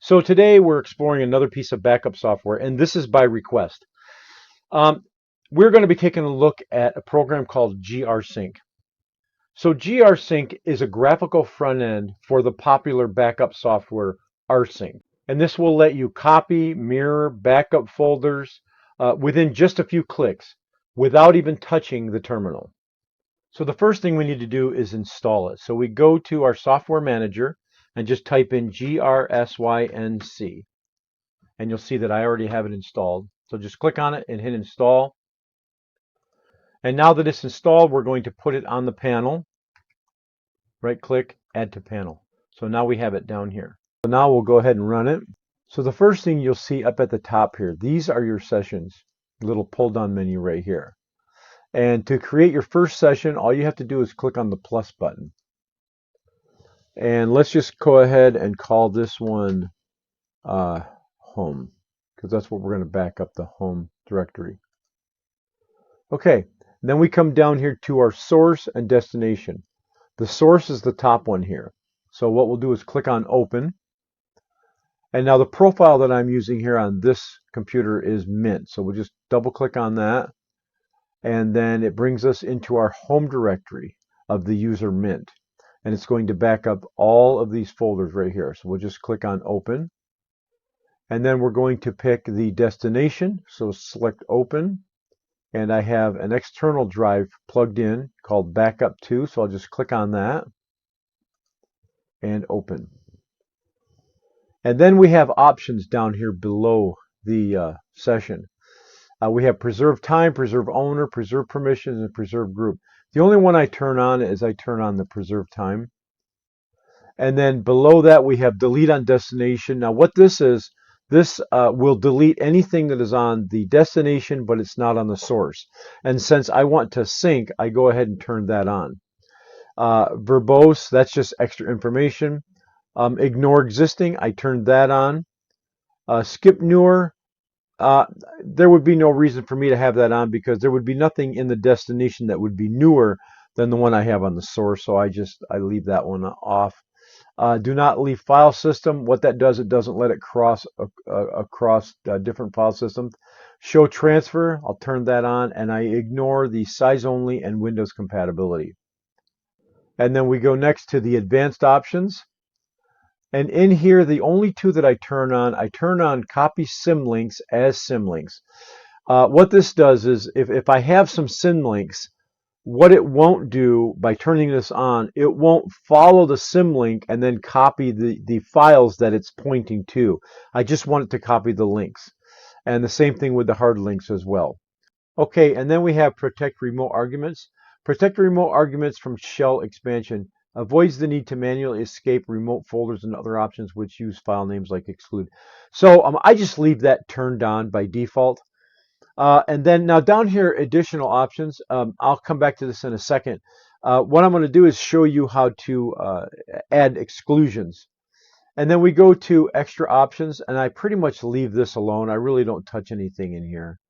So today we're exploring another piece of backup software, and this is by request. Um, we're going to be taking a look at a program called Grsync. So Grsync is a graphical front end for the popular backup software Rsync. And this will let you copy, mirror, backup folders within just a few clicks without even touching the terminal. So the first thing we need to do is install it. So we go to our software manager and just type in Grsync. And you'll see that I already have it installed. So just click on it and hit install. And now that it's installed, we're going to put it on the panel. Right click, add to panel. So now we have it down here. So now we'll go ahead and run it. So the first thing you'll see up at the top here, these are your sessions, little pull down menu right here. And to create your first session, all you have to do is click on the plus button. And let's just go ahead and call this one home, because that's what we're going to back up, the home directory. Okay, then we come down here to our source and destination. The source is the top one here. So what we'll do is click on open. And now the profile that I'm using here on this computer is Mint. So we'll just double click on that. And then it brings us into our home directory of the user Mint. And it's going to back up all of these folders right here. So we'll just click on open. And then we're going to pick the destination. So select open. And I have an external drive plugged in called backup 2. So I'll just click on that and open. And then we have options down here below the session. We have preserve time, preserve owner, preserve permissions, and preserve group. The only one I turn on is I turn on the preserve time. And then below that we have delete on destination. Now what this is, this will delete anything that is on the destination, but it's not on the source. And since I want to sync, I go ahead and turn that on. Verbose, that's just extra information. Ignore existing, I turned that on. Skip newer, there would be no reason for me to have that on because there would be nothing in the destination that would be newer than the one I have on the source. So I leave that one off. Do not leave file system. What that does, it doesn't let it cross across different file systems. Show transfer, I'll turn that on, and I ignore the size only and Windows compatibility. And then we go next to the advanced options. And in here, the only two that I turn on copy symlinks as symlinks. What this does is if I have some symlinks, what it won't do by turning this on, it won't follow the symlink and then copy the files that it's pointing to. I just want it to copy the links. And the same thing with the hard links as well. Okay, and then we have protect remote arguments. Protect remote arguments from shell expansion. Avoids the need to manually escape remote folders and other options which use file names like exclude. So I just leave that turned on by default. And then now down here, additional options. I'll come back to this in a second. What I'm going to do is show you how to add exclusions. And then we go to extra options, and I pretty much leave this alone. I really don't touch anything in here.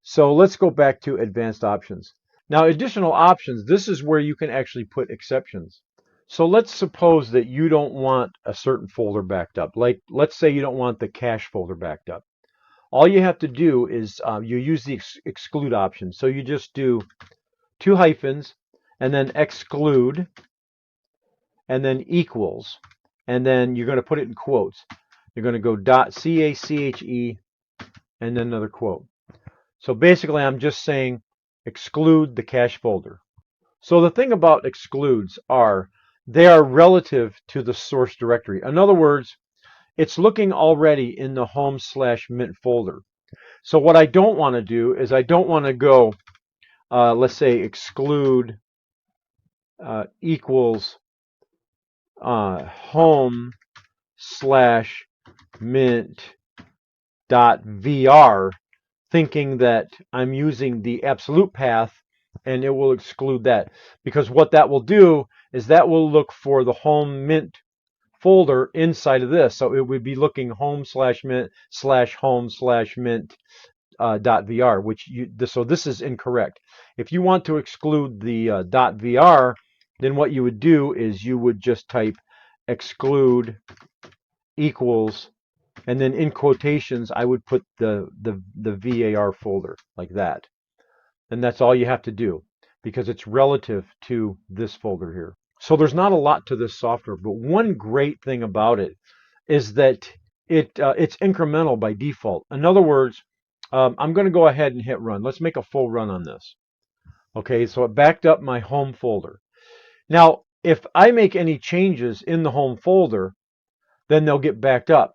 So let's go back to advanced options. Now, additional options, this is where you can actually put exceptions. So let's suppose that you don't want a certain folder backed up. Like, let's say you don't want the cache folder backed up. All you have to do is you use the exclude option. So you just do 2 hyphens and then exclude and then equals. And then you're going to put it in quotes. You're going to go .cache and then another quote. So basically I'm just saying exclude the cache folder. So the thing about excludes are they are relative to the source directory. In other words, it's looking already in the home/mint folder. So what I don't want to do is I don't want to go, let's say exclude equals home/mint.vr, thinking that I'm using the absolute path and it will exclude that. Because what that will do is that will look for the home mint folder inside of this. So it would be looking home/mint/home/mint.vr, so this is incorrect. If you want to exclude the .vr, then what you would do is you would just type exclude equals And then in quotations, I would put the VAR folder like that. And that's all you have to do because it's relative to this folder here. So there's not a lot to this software, but one great thing about it is that it's incremental by default. In other words, I'm going to go ahead and hit run. Let's make a full run on this. Okay, so it backed up my home folder. Now, if I make any changes in the home folder, then they'll get backed up.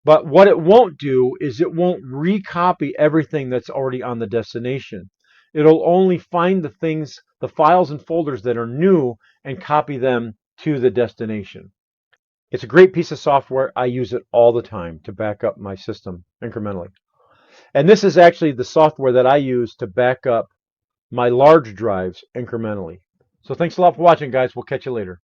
But what it won't do is it won't recopy everything that's already on the destination. It'll only find the things, the files and folders that are new and copy them to the destination. It's a great piece of software. I use it all the time to back up my system incrementally. And this is actually the software that I use to back up my large drives incrementally. So thanks a lot for watching, guys. We'll catch you later.